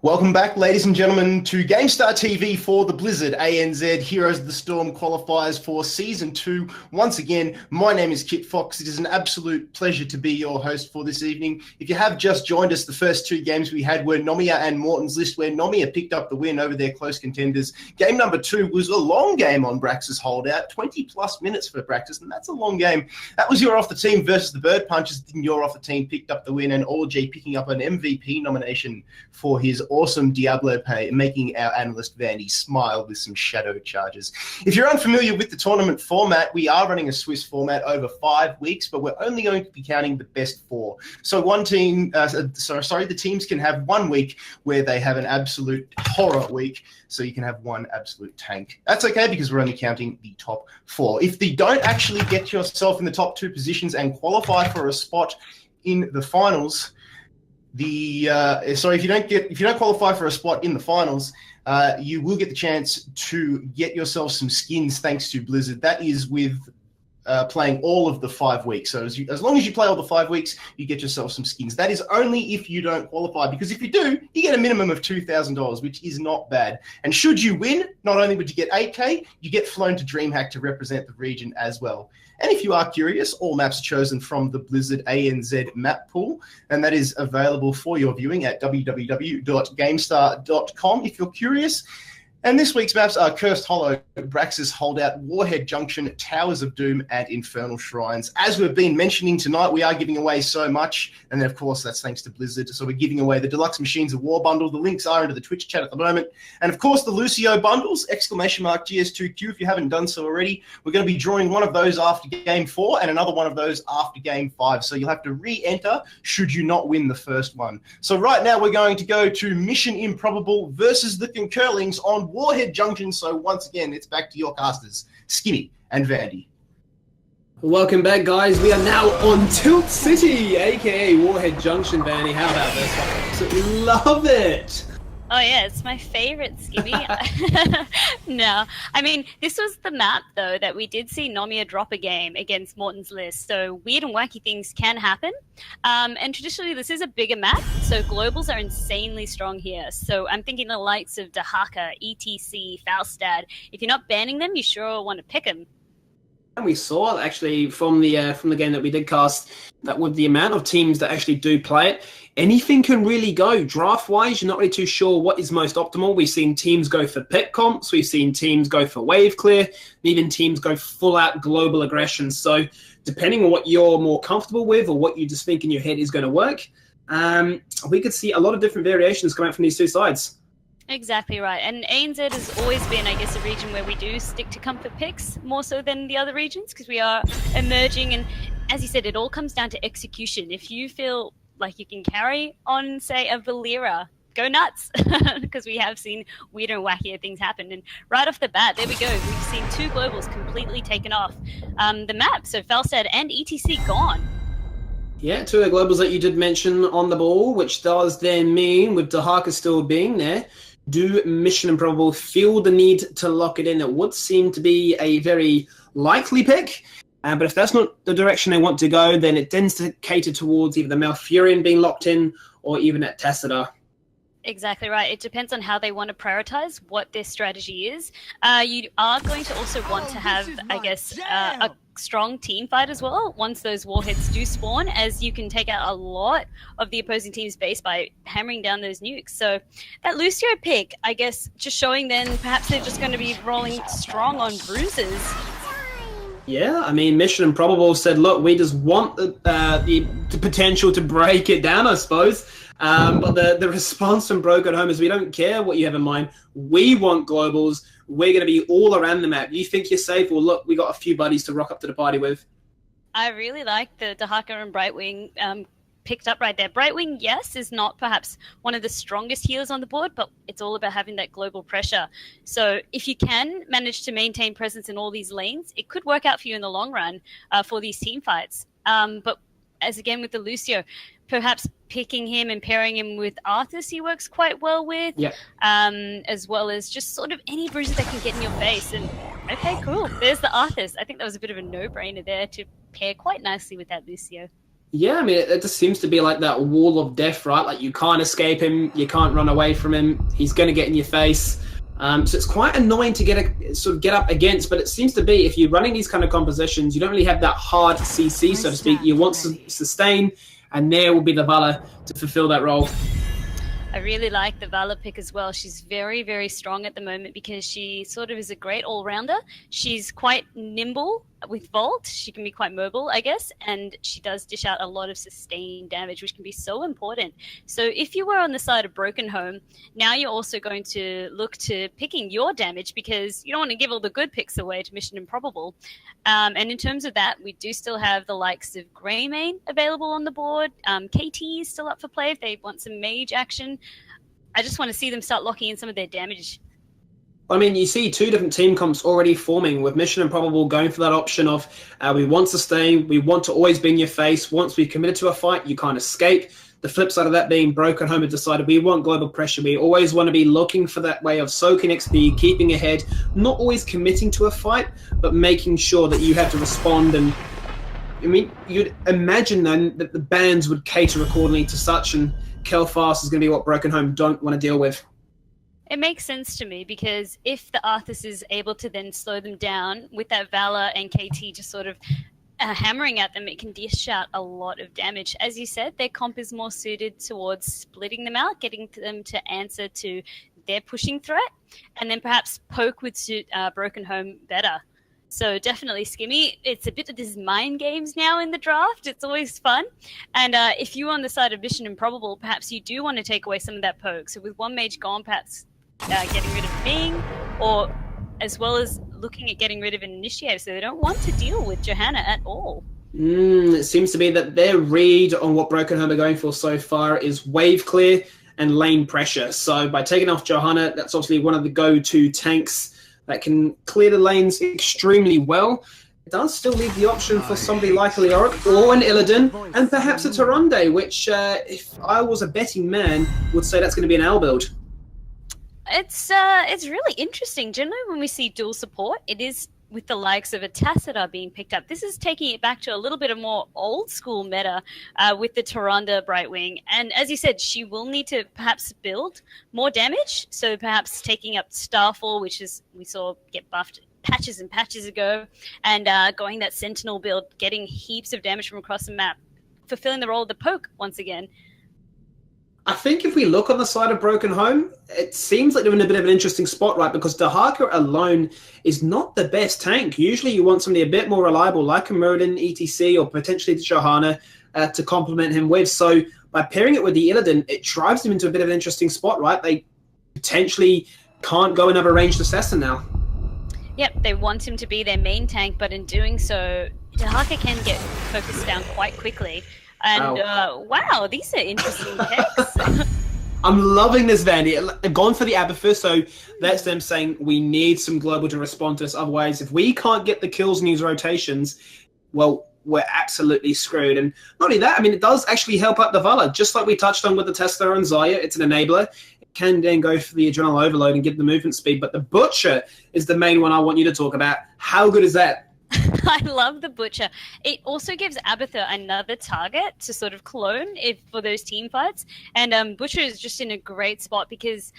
Welcome back, ladies and gentlemen, to GameStar TV for the Blizzard ANZ Heroes of the Storm qualifiers for Season 2. Once again, my name is Kit Fox. It is an absolute pleasure to be your host for this evening. If you have just joined us, the first two games we had were Nomia and Morton's List, where Nomia picked up the win over their close contenders. Game number 2 was a long game on Brax's holdout, 20-plus minutes for Braxis, and that's a long game. That was Your Off the Team versus the Bird Punchers. Your Off the Team picked up the win, and Orgy picking up an MVP nomination for his awesome Diablo pay, making our analyst Vandy smile with some shadow charges. If you're unfamiliar with the tournament format, we are running a Swiss format over 5 weeks, but we're only going to be counting the best 4. So the teams can have 1 week where they have an absolute horror week, so you can have one absolute tank. That's okay because we're only counting the top 4. If they don't actually get yourself in the top 2 positions and qualify for a spot in the finals, if you don't qualify for a spot in the finals, you will get the chance to get yourself some skins thanks to Blizzard. That is with playing all of the 5 weeks. So as long as you play all the 5 weeks, you get yourself some skins. That is only if you don't qualify, because if you do, you get a minimum of $2,000, which is not bad. And should you win, not only would you get 8K, you get flown to DreamHack to represent the region as well. And if you are curious, all maps are chosen from the Blizzard ANZ map pool, and that is available for your viewing at www.gamestar.com if you're curious. And this week's maps are Cursed Hollow, Braxis Holdout, Warhead Junction, Towers of Doom, and Infernal Shrines. As we've been mentioning tonight, we are giving away so much, and then, of course, that's thanks to Blizzard. So we're giving away the Deluxe Machines of War bundle. The links are into the Twitch chat at the moment. And, of course, the Lucio bundles, ! GS2Q, if you haven't done so already. We're going to be drawing one of those after Game 4 and another one of those after Game 5. So you'll have to re-enter should you not win the first one. So right now we're going to go to Mission Improbable versus the Concurlings on Warhead Junction. So once again, it's back to your casters, Skinny and Vandy. Welcome back, guys. We are now on Tilt City, aka Warhead Junction, Vandy. How about this? I absolutely love it. Oh yeah, it's my favorite, Skibby. No, I mean, this was the map, though, that we did see Nomia drop a game against Morton's List, so weird and wacky things can happen. And traditionally, this is a bigger map, so globals are insanely strong here. So I'm thinking the likes of Dahaka, ETC, Falstad. If you're not banning them, you sure want to pick them. And we saw, actually, from the game that we did cast, that with the amount of teams that actually do play it, anything can really go. Draft-wise, you're not really too sure what is most optimal. We've seen teams go for pet comps. We've seen teams go for wave clear. Even teams go full-out global aggression. So depending on what you're more comfortable with or what you just think in your head is going to work, we could see a lot of different variations come out from these two sides. Exactly right. And ANZ has always been, I guess, a region where we do stick to comfort picks more so than the other regions because we are emerging. And as you said, it all comes down to execution. If you feel like you can carry on, say, a Valera, go nuts, because we have seen weirder and wackier things happen. And right off the bat, there we go. We've seen 2 globals completely taken off the map. So Falstad and ETC gone. Yeah, 2 of the globals that you did mention on the ball, which does then mean, with Dahaka still being there, do Mission Improbable feel the need to lock it in? It would seem to be a very likely pick. But if that's not the direction they want to go, then it tends to cater towards either the Malfurion being locked in or even at Tacita. Exactly right. It depends on how they want to prioritize what their strategy is. You are going to also want to have, I guess, a strong team fight as well once those warheads do spawn, as you can take out a lot of the opposing team's base by hammering down those nukes. So that Lucio pick, I guess, just showing then perhaps they're just going to be rolling strong on bruises. Yeah, I mean, Mission Improbable said, look, we just want the potential to break it down, I suppose. But the response from Broken Home is, we don't care what you have in mind. We want globals. We're going to be all around the map. You think you're safe? Well, look, we got a few buddies to rock up to the party with. I really like the Dahaka and Brightwing picked up right there. Brightwing, yes, is not perhaps one of the strongest healers on the board, but it's all about having that global pressure. So if you can manage to maintain presence in all these lanes, it could work out for you in the long run for these team fights. But as again with the Lucio, perhaps picking him and pairing him with Arthas he works quite well with, as well as just sort of any bruises that can get in your face. And okay, cool. There's the Arthas. I think that was a bit of a no-brainer there to pair quite nicely with that Lucio. Yeah, I mean, it just seems to be like that wall of death, right? Like, you can't escape him, you can't run away from him, he's going to get in your face. So it's quite annoying to get up against, but it seems to be, if you're running these kind of compositions, you don't really have that hard CC, so to speak. You want to sustain, and there will be the Vala to fulfill that role. I really like the Vala pick as well. She's very, very strong at the moment because she sort of is a great all-rounder. She's quite nimble with Vault. She can be quite mobile, I guess, and she does dish out a lot of sustained damage, which can be so important. So if you were on the side of Broken Home, now you're also going to look to picking your damage because you don't want to give all the good picks away to Mission Improbable. And in terms of that, we do still have the likes of Greymane available on the board. KT is still up for play if they want some mage action. I just want to see them start locking in some of their damage. I mean, you see two different team comps already forming, with Mission Improbable going for that option of we want sustain, we want to always be in your face. Once we've committed to a fight, you can't escape. The flip side of that being Broken Home have decided we want global pressure. We always want to be looking for that way of soaking XP, keeping ahead, not always committing to a fight, but making sure that you have to respond. And I mean, you'd imagine then that the bans would cater accordingly to such, and kill fast is going to be what Broken Home don't want to deal with. It makes sense to me because if the Arthas is able to then slow them down with that Vala and KT just sort of hammering at them, it can dish out a lot of damage. As you said, their comp is more suited towards splitting them out, getting them to answer to their pushing threat, and then perhaps poke would suit Broken Home better. So definitely Skimmy. It's a bit of this mind games now in the draft. It's always fun. And if you're on the side of Mission Improbable, perhaps you do want to take away some of that poke. So with one mage gone, perhaps getting rid of Ming, or as well as looking at getting rid of an initiator, so they don't want to deal with Johanna at all. It seems to be that their read on what Broken Home are going for so far is wave clear and lane pressure. So by taking off Johanna, that's obviously one of the go-to tanks that can clear the lanes extremely well. It does still leave the option for somebody like a Leoric or an Illidan, and perhaps a Tyrande, which if I was a betting man, would say that's going to be an L build. It's really interesting. Generally, when we see dual support, it is with the likes of a Tacita being picked up. This is taking it back to a little bit of more old school meta with the Tyrande Brightwing. And as you said, she will need to perhaps build more damage. So perhaps taking up Starfall, which is we saw get buffed patches and patches ago, and going that Sentinel build, getting heaps of damage from across the map, fulfilling the role of the poke once again. I think if we look on the side of Broken Home, it seems like they're in a bit of an interesting spot, right? Because Dahaka alone is not the best tank. Usually you want somebody a bit more reliable, like a Muradin, ETC, or potentially the Johanna to complement him with. So by pairing it with the Illidan, it drives them into a bit of an interesting spot, right? They potentially can't go another ranged assassin now. Yep, they want him to be their main tank, but in doing so, Dahaka can get focused down quite quickly. And wow, these are interesting picks. I'm loving this, Vandy. They've gone for the Abathur, so that's them saying we need some global to respond to us. Otherwise, if we can't get the kills in these rotations, well, we're absolutely screwed. And not only that, I mean, it does actually help out the Vala. Just like we touched on with the Tesla and Zaya, it's an enabler. It can then go for the adrenal overload and give the movement speed. But the Butcher is the main one I want you to talk about. How good is that? I love the Butcher. It also gives Abathur another target to sort of clone for those team fights. And Butcher is just in a great spot because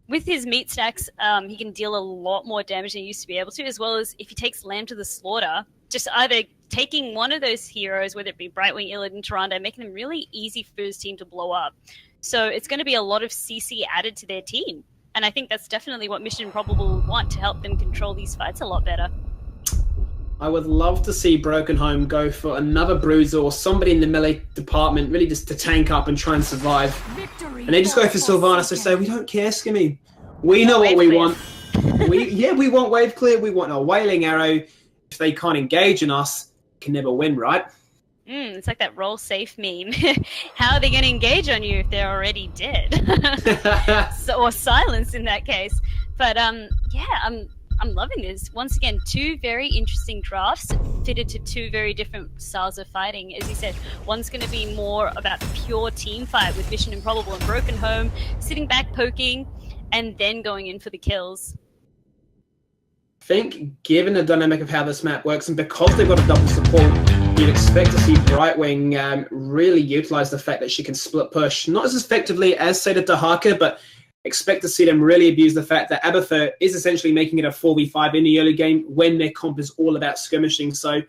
with his meat stacks, he can deal a lot more damage than he used to be able to, as well as if he takes Lamb to the slaughter, just either taking one of those heroes, whether it be Brightwing, Illidan, Tyrande, making them really easy for his team to blow up. So it's going to be a lot of CC added to their team. And I think that's definitely what Mission Improbable want to help them control these fights a lot better. I would love to see Broken Home go for another bruiser or somebody in the melee department, really just to tank up and try and survive. Victory, and they just go for Sylvanas. They say, we don't care, Skimmy. We know what we want. We want wave clear. We want a wailing arrow. If they can't engage in us, can never win, right? It's like that roll safe meme. How are they going to engage on you if they're already dead? Or silenced in that case. But I'm loving this. Once again, two very interesting drafts fitted to two very different styles of fighting. As you said, one's going to be more about pure team fight with Mission Improbable and Broken Home, sitting back, poking, and then going in for the kills. I think, given the dynamic of how this map works, and because they've got a double support, you'd expect to see Brightwing really utilize the fact that she can split push, not as effectively as, say, the Dahaka, but expect to see them really abuse the fact that Abathur is essentially making it a 4v5 in the early game when their comp is all about skirmishing. So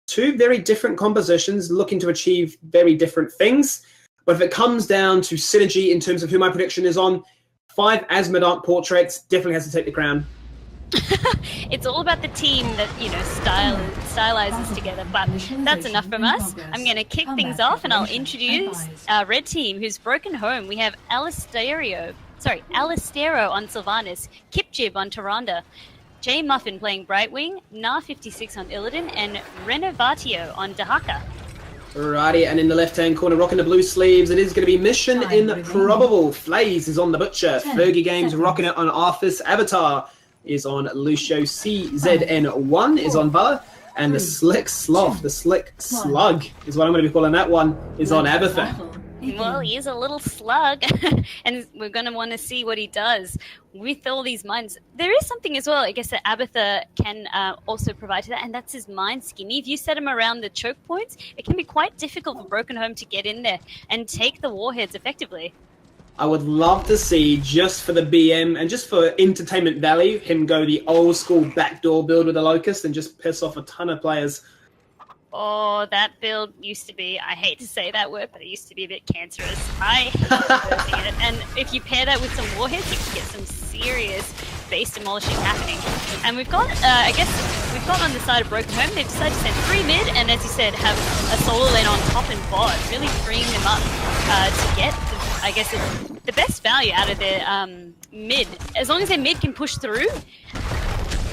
two very different compositions looking to achieve very different things. But if it comes down to synergy in terms of who my prediction is on, 5 Asmodant portraits definitely has to take the crown. It's all about the team that, stylizes together, but that's enough from us. I'm going to kick things off and I'll introduce our red team who's broken home. We have Alistero on Sylvanas, Kipjib on Tyrande, J Muffin playing Brightwing, Nar56 on Illidan, and Renovatio on Dahaka. Alrighty, and in the left-hand corner, rocking the blue sleeves, it is going to be Mission Improbable. Flaze is on the Butcher. Fergie Games rocking it on Arthas. Avatar is on Lucio. CZN1 is on Vala. And the Slick Sloth, the Slick Slug is what I'm going to be calling that one, is on Abathur. Well, he is a little slug, and we're going to want to see what he does with all these mines. There is something as well, I guess, that Abathur can also provide to that, and that's his mine skinny. If you set him around the choke points, it can be quite difficult for Broken Home to get in there and take the warheads effectively. I would love to see, just for the BM and just for entertainment value, him go the old school backdoor build with the Locust and just piss off a ton of players. Oh, that build used to be, I hate to say that word, but it used to be a bit cancerous. I hate it. And if you pair that with some warheads, you can get some serious base demolishing happening. And we've got, we've got on the side of Broken Home, they've decided to send 3 mid, and as you said, have a solo lane on top and bot, really freeing them up to get, the best value out of their mid. As long as their mid can push through,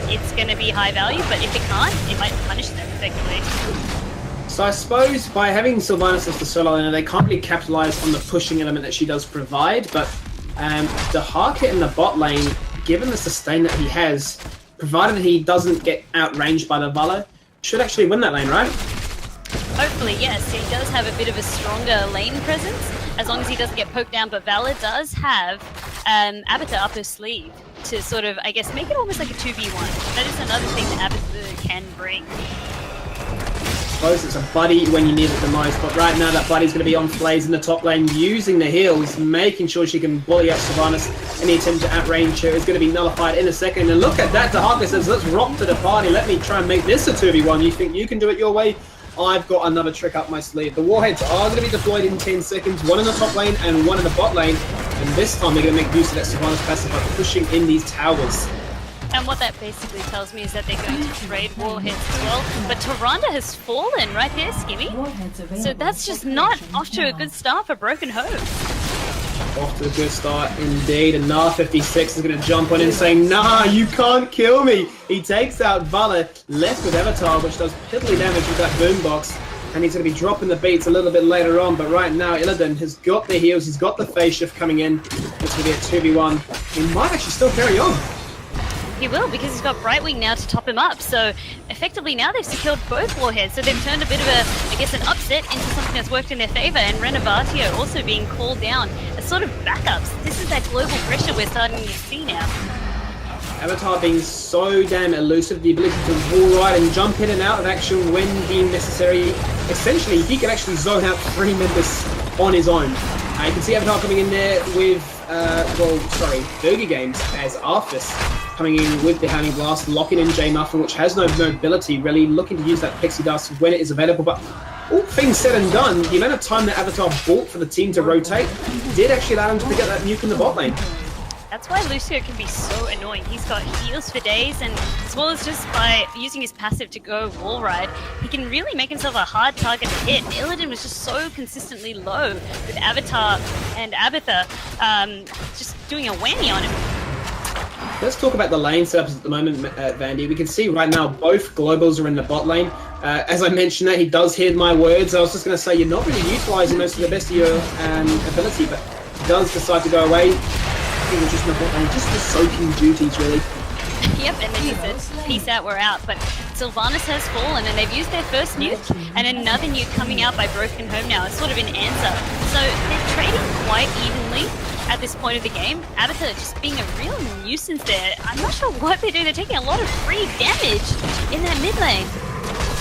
it's going to be high value, but if it can't, it might punish them effectively. So I suppose by having Sylvanas as the solo laner, they can't really capitalize on the pushing element that she does provide, but the Harkit in the bot lane, given the sustain that he has, provided that he doesn't get outranged by the Vala, should actually win that lane, right? Hopefully, yes. He does have a bit of a stronger lane presence, as long as he doesn't get poked down, but Vala does have Abathur up her sleeve to sort of, I guess, make it almost like a 2v1. That is another thing that Abathur can bring. I suppose it's a buddy when you need it the most, but right now that buddy's going to be on Flaze in the top lane, using the heals, making sure she can bully up Sylvanas. Any attempt to outrange her is going to be nullified in a second. And look at that, Dahaka says, let's rock to the party, let me try and make this a 2v1. You think you can do it your way? I've got another trick up my sleeve. The warheads are going to be deployed in 10 seconds, one in the top lane and one in the bot lane. And this time they're going to make use of that Sylvanas passive by pushing in these towers. And what that basically tells me is that they're going to trade warheads as well. But Tyrande has fallen right there, Skimmy. So that's just not off to a good start for Broken Home. Off to a good start indeed. And Nar56 is going to jump on in saying, nah, you can't kill me. He takes out Vala, left with Avatar, which does piddly damage with that boombox. And he's going to be dropping the beats a little bit later on. But right now, Illidan has got the heals. He's got the phase shift coming in. It's going to be a 2v1. He might actually still carry on. He will, because he's got Brightwing now to top him up. So effectively now they've secured both warheads. So they've turned a bit of an upset into something that's worked in their favor. And Renovatio also being called down as sort of backups. This is that global pressure we're starting to see now. Avatar being so damn elusive, the ability to wall ride and jump in and out of action when deemed necessary. Essentially, he can actually zone out 3 members on his own. You can see Avatar coming in there with, Fergie Games as Arthas coming in with the Howling Blast, locking in J Muffin, which has no mobility, really looking to use that Pixie Dust when it is available. But all things said and done, the amount of time that Avatar bought for the team to rotate did actually allow him to get that nuke in the bot lane. That's why Lucio can be so annoying. He's got heals for days, and as well as just by using his passive to go wall ride, he can really make himself a hard target to hit. Illidan was just so consistently low with Avatar and Abathur just doing a whammy on him. Let's talk about the lane setups at the moment, Vandy. We can see right now both globals are in the bot lane. As I mentioned that, he does hear my words. I was just going to say you're not really utilising most of the best of your ability, but he does decide to go away. Just in the bot lane, just for soaking duties, really. Yep, and then he says, peace out, we're out. But Sylvanas has fallen, and they've used their first nuke, and another nuke coming out by Broken Home now. It's sort of an answer. So they're trading quite evenly at this point of the game. Abathur just being a real nuisance there. I'm not sure what they're doing. They're taking a lot of free damage in that mid lane.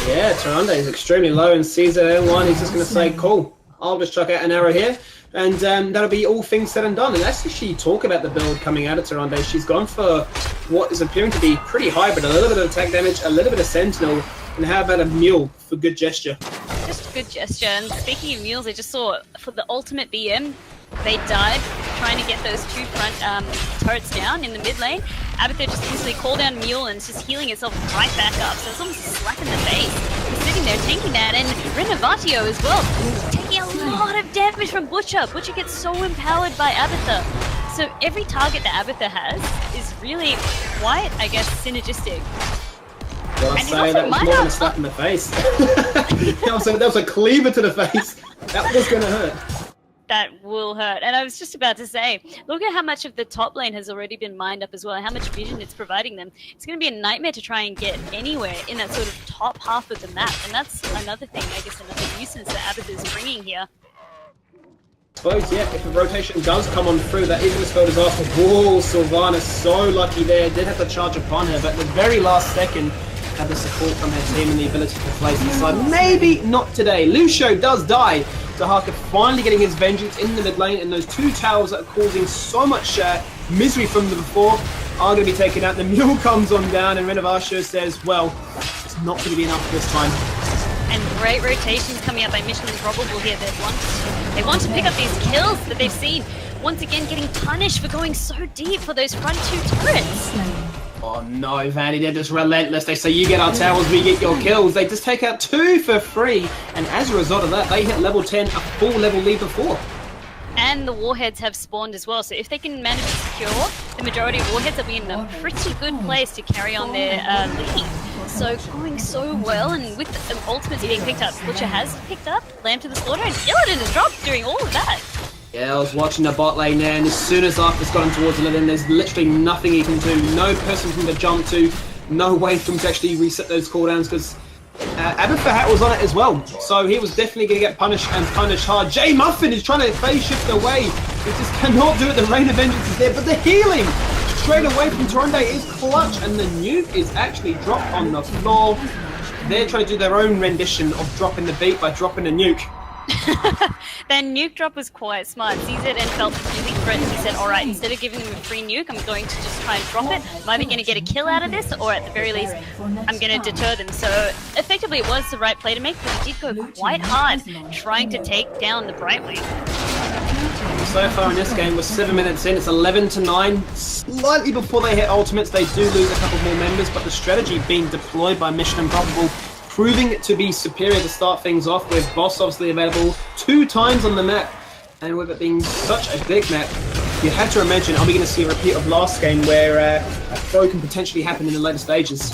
Yeah, Taronde is extremely low and sees it at one. He's just going to say, cool, I'll just chuck out an arrow here. And that'll be all things said and done. And as she talk about the build coming out of Taronde, she's gone for what is appearing to be pretty hybrid. A little bit of attack damage, a little bit of Sentinel, and how about a Mule for good gesture? Just a good gesture. And speaking of mules, I just saw for the ultimate BM, they died trying to get those two front turrets down in the mid lane. Abathur just instantly called down Mule and it's just healing itself right back up. So it's almost a slap in the face. He's sitting there tanking that, and Renovatio as well, taking a lot of damage from Butcher. Butcher gets so empowered by Abathur. So every target that Abathur has is really quite, I guess, synergistic. Well, I say that was more than a slap in the face. that was a cleaver to the face. That was going to hurt. That will hurt. And I was just about to say, look at how much of the top lane has already been mined up as well, and how much vision it's providing them. It's going to be a nightmare to try and get anywhere in that sort of top half of the map. And that's another thing, I guess, another nuisance that Abathur is bringing here. I suppose, yeah, if a rotation does come on through, that is going to spell disaster. Whoa, Sylvanas so lucky there. Did have to charge upon her, but at the very last second, had the support from her team and the ability to place inside. Maybe not today. Lucio does die. Dahaka finally getting his vengeance in the mid lane, and those two towers that are causing so much misery from them before are going to be taken out. The Mule comes on down, and Renovatio says, well, it's not going to be enough this time. And great rotations coming out by Mission Improbable here. They want to pick up these kills that they've seen. Once again, getting punished for going so deep for those front two turrets. Oh no, Vandy, they're just relentless. They say, you get our towers, we get your kills. They just take out 2 for free, and as a result of that, they hit level 10, a full level lead before. And the warheads have spawned as well, so if they can manage to secure the majority of warheads, they'll be in a pretty good place to carry on their lead. So going so well, and with the ultimates being picked up, Butcher has picked up, Lamb to the slaughter, and Illidan has dropped doing all of that. Yeah, I was watching the bot lane there, and as soon as Arthur's gotten towards Illidan, there's literally nothing he can do. No person for him to jump to, no way for him to actually reset those cooldowns, because Abathur was on it as well. So he was definitely going to get punished, and punished hard. J Muffin is trying to phase shift away. He just cannot do it. The Rain of Vengeance is there, but the healing straight away from Taronde is clutch, and the nuke is actually dropped on the floor. They're trying to do their own rendition of dropping the beat by dropping a nuke. That nuke drop was quite smart. CZN felt really threatened. He said, alright, instead of giving them a free nuke, I'm going to just try and drop it. I'm either going to get a kill out of this, or at the very least, I'm going to deter them. So effectively it was the right play to make, but he did go quite hard trying to take down the Brightwing. So far in this game, we're 7 minutes in, it's 11-9. Slightly before they hit ultimates, they do lose a couple more members, but the strategy being deployed by Mission Improbable proving to be superior to start things off, with Boss obviously available 2 times on the map, and with it being such a big map, you had to imagine, are we going to see a repeat of last game where a throw can potentially happen in the later stages?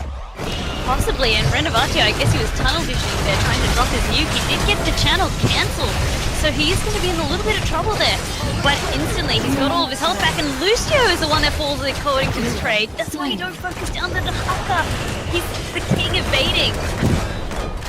Possibly, and Renovatio, I guess he was tunnel visioning there, trying to drop his nuke. He did get the channel cancelled, so he's going to be in a little bit of trouble there. But instantly, he's got all of his health back, and Lucio is the one that falls according to this trade. That's why you don't focus down the Dahaka. He's the king of baiting.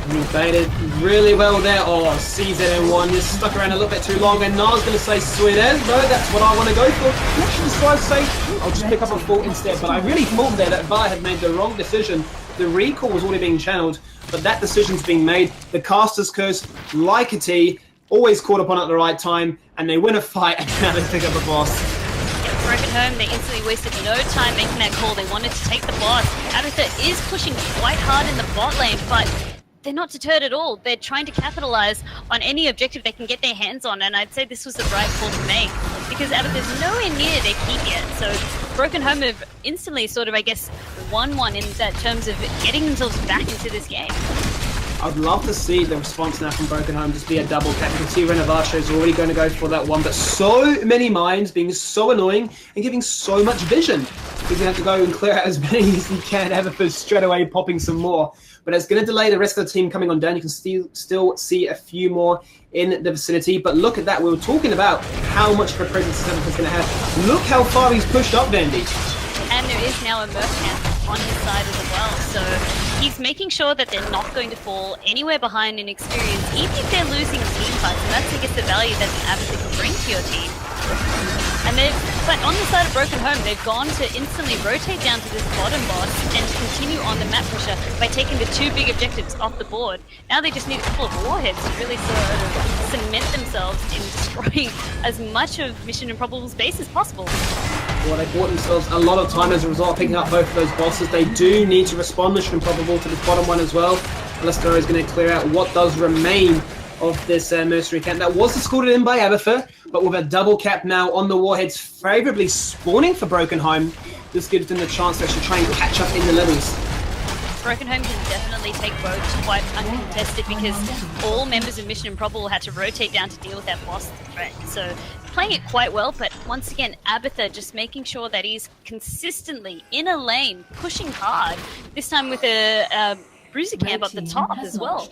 He baited really well there. Oh, CZN1 just stuck around a little bit too long, and Na's going to say, sweet as, no, that's what I want to go for. He actually decides to say, I'll just pick up a fault instead. But I really thought there that Vi had made the wrong decision. The recall was already being channeled, but that decision's being made. The caster's curse, like a T, always caught upon at the right time, and they win a fight, and now they pick up a boss. Broken home, they instantly wasted no time making that call. They wanted to take the boss. Abathur is pushing quite hard in the bot lane, but they're not deterred at all. They're trying to capitalize on any objective they can get their hands on, and I'd say this was the right call to make, because Abathur's nowhere near their peak yet. So Broken Home have instantly sort of, I guess, won one in that terms of getting themselves back into this game. I'd love to see the response now from Broken Home just be a double cap. You can see Renovatio is already going to go for that one, but so many mines being so annoying and giving so much vision. He's going to have to go and clear out as many as he can, Abathur straight away popping some more. But it's going to delay the rest of the team coming on down. You can still see a few more in the vicinity. But look at that. We were talking about how much of a presence Abathur's going to have. Look how far he's pushed up, Vandy. And there is now a Merc camp on his side as well. So he's making sure that they're not going to fall anywhere behind in experience, even if they're losing team fights. And that's, I guess, the value that Abathur can bring to your team. But on the side of Broken Home, they've gone to instantly rotate down to this bottom boss and continue on the map pressure by taking the 2 big objectives off the board. Now they just need a couple of warheads to really sort of cement themselves in destroying as much of Mission Improbable's base as possible. Well, they bought themselves a lot of time as a result of picking up both of those bosses. They do need to respond Mission Improbable to this bottom one as well. Alastaro is going to clear out what does remain of this mercenary camp. That was escorted in by Abathur, but with a double cap now on the warheads favourably spawning for Broken Home, this gives them the chance to actually try and catch up in the levels. Broken Home can definitely take both quite uncontested because all members of Mission Improbable had to rotate down to deal with that boss threat. So playing it quite well, but once again, Abathur just making sure that he's consistently in a lane, pushing hard, this time with a bruiser camp up the top as well.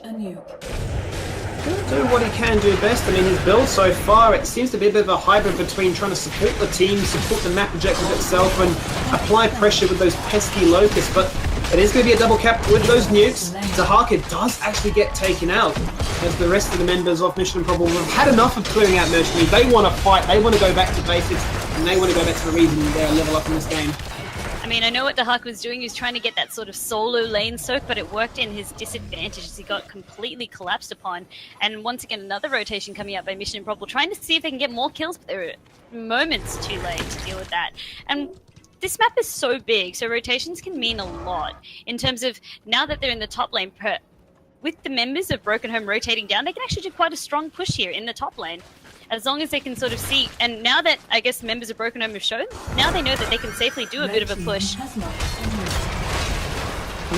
He'll do what he can do best. I mean, his build so far, it seems to be a bit of a hybrid between trying to support the team, support the map objective itself, and apply pressure with those pesky locusts. But it is going to be a double cap with those nukes. Zahaka does actually get taken out, as the rest of the members of Mission Improbable have had enough of clearing out mercenaries. They want to fight, they want to go back to basics, and they want to go back to the reason they're level up in this game. I mean, I know what Dahak was doing. He was trying to get that sort of solo lane soak, but it worked in his disadvantage as he got completely collapsed upon. And once again, another rotation coming out by Mission Improbable, trying to see if they can get more kills, but they're moments too late to deal with that. And this map is so big, so rotations can mean a lot. In terms of, now that they're in the top lane, with the members of Broken Home rotating down, they can actually do quite a strong push here in the top lane. As long as they can sort of see, and now that I guess members of Broken Home have shown, now they know that they can safely do a bit of a push. I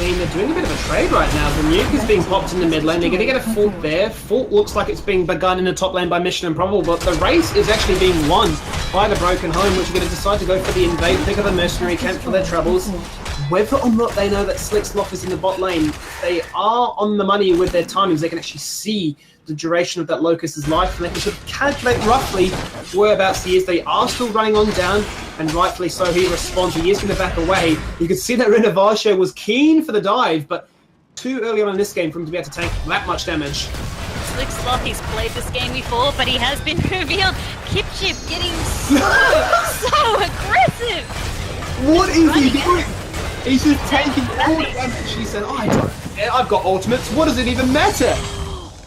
mean, they're doing a bit of a trade right now. The nuke is being popped in the mid lane. They're going to get a fort there. Fort looks like it's being begun in the top lane by Mission Improbable, but the race is actually being won by the Broken Home, which are going to decide to go for the invade, pick up a mercenary camp for their troubles. Whether or not they know that Slicksloth is in the bot lane, they are on the money with their timings. They can actually see the duration of that Locust's life, and they can sort of calculate roughly whereabouts he is. They are still running on down, and rightfully so, he responds. He is going to back away. You can see that Renovasio was keen for the dive, but too early on in this game for him to be able to tank that much damage. Slicksloth, he's played this game before, but he has been revealed. Kipchip getting so aggressive. What is he doing? He's just taking all the damage. He said, I don't care, I've got ultimates. What does it even matter?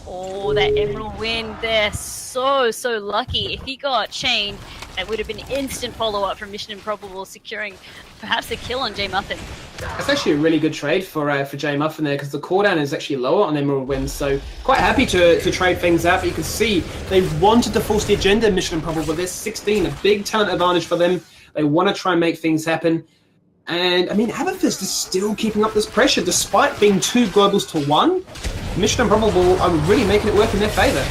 Oh, that Emerald win there. So lucky. If he got chained, that would have been instant follow-up from Mission Improbable, securing perhaps a kill on J Muffin. That's actually a really good trade for J Muffin there, because the cooldown is actually lower on Emerald wins, so quite happy to trade things out. But you can see they wanted to force the agenda in Mission Improbable, but there's 16, a big talent advantage for them. They want to try and make things happen. And, I mean, Amethyst is still keeping up this pressure, despite being 2 globals to 1. Mission Improbable are really making it work in their favour.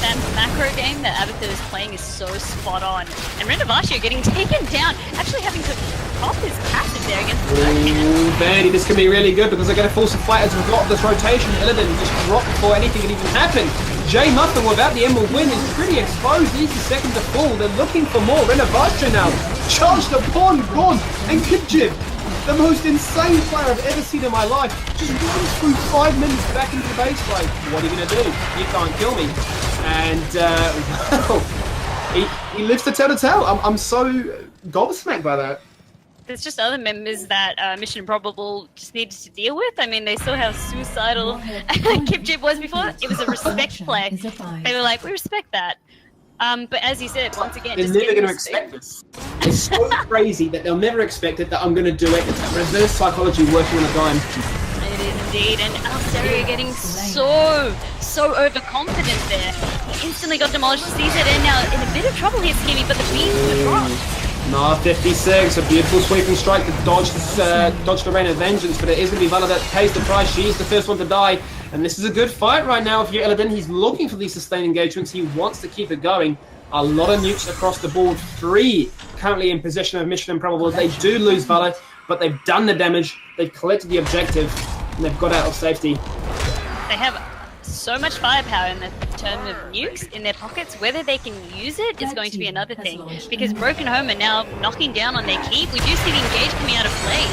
That macro game that Abathur is playing is so spot on. And Renovasio getting taken down, actually having to pop his passive there against the Ooh, Bernie, this can be really good because they're going to force a fight as a result of this rotation. Illidan just dropped before anything can even happen. J Muffin, without the Emerald win, is pretty exposed. He's the second to fall. They're looking for more. Renovasio now charged the pawn, gone, and Kipchip, the most insane player I've ever seen in my life, just runs through 5 minutes back into the base like, what are you going to do? You can't kill me. And, well, he lives to tell the tale. I'm so gobsmacked by that. There's just other members that Mission Improbable just needed to deal with. I mean, they saw how suicidal Kipchip was before. It was a respect play. They were like, we respect that. But as you said, once again, they're never going to expect this. It's so crazy that they'll never expect it, that I'm going to do it. It's reverse psychology working on a dime. It is indeed, and Alcerio getting so overconfident there. He instantly got demolished. Sees it, and now in a bit of trouble here, Skimmy, but the beams were dropped. Nah, 56, a beautiful sweeping strike to dodge the Rain of Vengeance, but it is going to be Vala that pays the price. She's the first one to die, and this is a good fight right now if you're Illidan. He's looking for these sustained engagements. He wants to keep it going. A lot of nukes across the board. 3 currently in possession of Mission Improbable. They do lose Vala, but they've done the damage. They've collected the objective, and they've got out of safety. They have so much firepower in the term of nukes in their pockets. Whether they can use it is going to be another thing, because Broken Home are now knocking down on their keep. We do see the engage coming out of Blaze.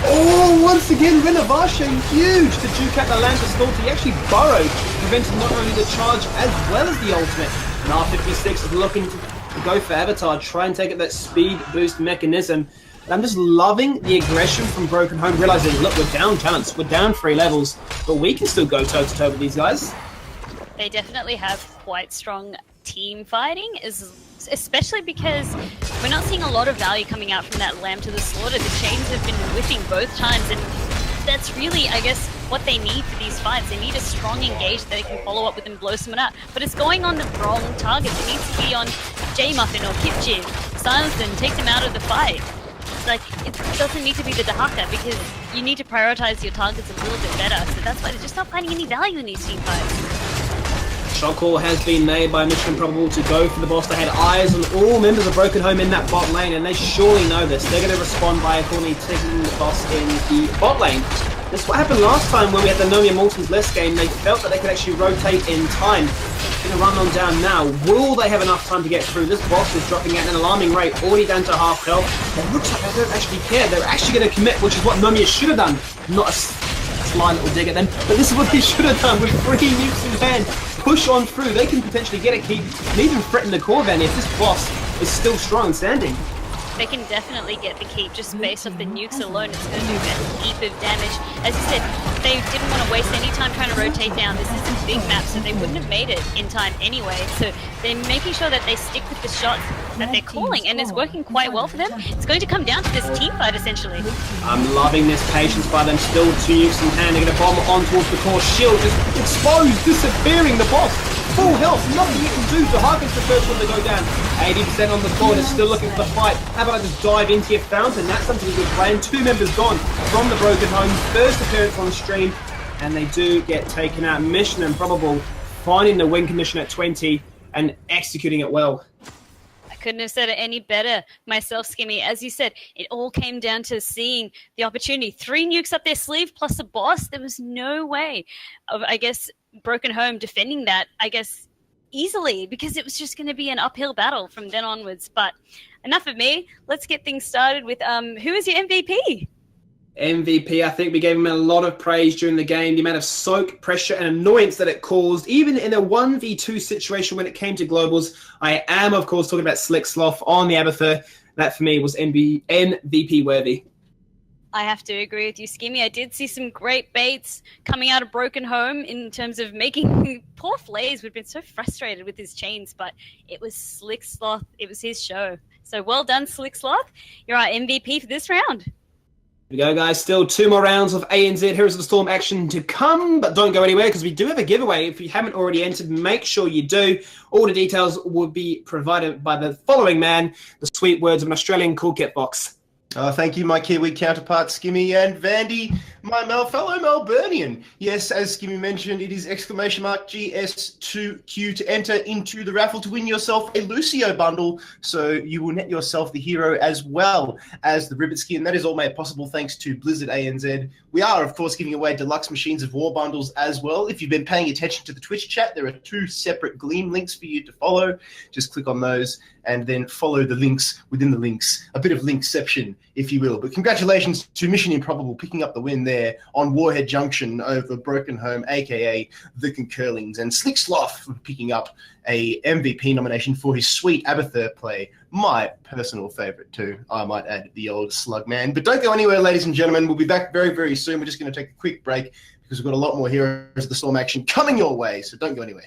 Oh, once again, Renovasio huge to duke out the Lanta Stalk. He actually burrowed, prevented not only the charge as well as the ultimate. Now 56 is looking to go for Avatar, try and take it that speed boost mechanism. And I'm just loving the aggression from Broken Home, realizing, look, we're down talents, we're down 3 levels, but we can still go toe-to-toe with these guys. They definitely have quite strong team fighting, especially because we're not seeing a lot of value coming out from that Lamb to the Slaughter. The chains have been whiffing both times, and that's really, I guess, what they need for these fights. They need a strong engage that they can follow up with and blow someone out. But it's going on the wrong targets. It needs to be on J-Muffin or Kipjib. Silence them, take them out of the fight. Like, it doesn't need to be the Dahaka, because you need to prioritize your targets a little bit better. So that's why they're just not finding any value in these team fights. Shot call has been made by Mission Improbable to go for the boss. They had eyes on all members of Broken Home in that bot lane, and they surely know this. They're going to respond by accordingly taking the boss in the bot lane. This is what happened last time when we had the Nomi Mortons less game. They felt that they could actually rotate in time. Going to run on down now. Will they have enough time to get through? This boss is dropping at an alarming rate, already down to half health. It looks like they don't actually care. They're actually going to commit, which is what Nomi should have done. Not a sly little dig at them, but this is what they should have done with 3 nukes in hand. Push on through. They can potentially get a keep and even threaten the core van if this boss is still strong and standing. They can definitely get the keep just based off the nukes alone. It's going to do a heap of damage. As you said, they didn't want to waste any time trying to rotate down. This is a big map, so they wouldn't have made it in time anyway. So they're making sure that they stick with the shots that they're calling, and it's working quite well for them. It's going to come down to this team fight, essentially. I'm loving this patience by them. Still 2 nukes in hand. They're going to bomb on towards the core shield, just exposed, disappearing the boss. Full health, nothing you can do. Dahaka's the first one to go down. 80% on the board, is still looking for the fight. How about I just dive into your fountain? That's something a good plan. 2 members gone from the Broken Home. First appearance on the stream, and they do get taken out. Mission Improbable finding the win condition at 20 and executing it well. Couldn't have said it any better myself, Skimmy. As you said, it all came down to seeing the opportunity. 3 nukes up their sleeve plus a boss. There was no way of, I guess, Broken Home defending that, I guess, easily, because it was just going to be an uphill battle from then onwards. But enough of me. Let's get things started with who is your MVP? MVP, I think we gave him a lot of praise during the game. The amount of soak, pressure, and annoyance that it caused, even in a 1v2 situation when it came to globals. I am, of course, talking about Slick Sloth on the Abathur. That, for me, was MVP worthy. I have to agree with you, Skimmy. I did see some great baits coming out of Broken Home in terms of making poor Flays. We've been so frustrated with his chains, but it was Slick Sloth. It was his show. So well done, Slick Sloth. You're our MVP for this round. Here we go, guys. Still 2 more rounds of ANZ Heroes of the Storm action to come, but don't go anywhere because we do have a giveaway. If you haven't already entered, make sure you do. All the details will be provided by the following man, the sweet words of an Australian cool kit box. Thank you, my Kiwi counterpart, Skimmy, and Vandy, my fellow Melburnian. Yes, as Skimmy mentioned, it is !GS2Q to enter into the raffle to win yourself a Lucio bundle, so you will net yourself the hero as well as the Ribbit skin. That is all made possible thanks to Blizzard ANZ. We are, of course, giving away deluxe Machines of War bundles as well. If you've been paying attention to the Twitch chat, there are 2 separate Gleam links for you to follow. Just click on those and then follow the links within the links. A bit of linkception, if you will. But congratulations to Mission Improbable picking up the win there on Warhead Junction over Broken Home, a.k.a. the Concurlings, and Slick Sloth for picking up a MVP nomination for his sweet Abathur play. My personal favourite too. I might add the old slug man. But don't go anywhere, ladies and gentlemen. We'll be back very, very soon. We're just going to take a quick break because we've got a lot more Heroes of the Storm action coming your way. So don't go anywhere.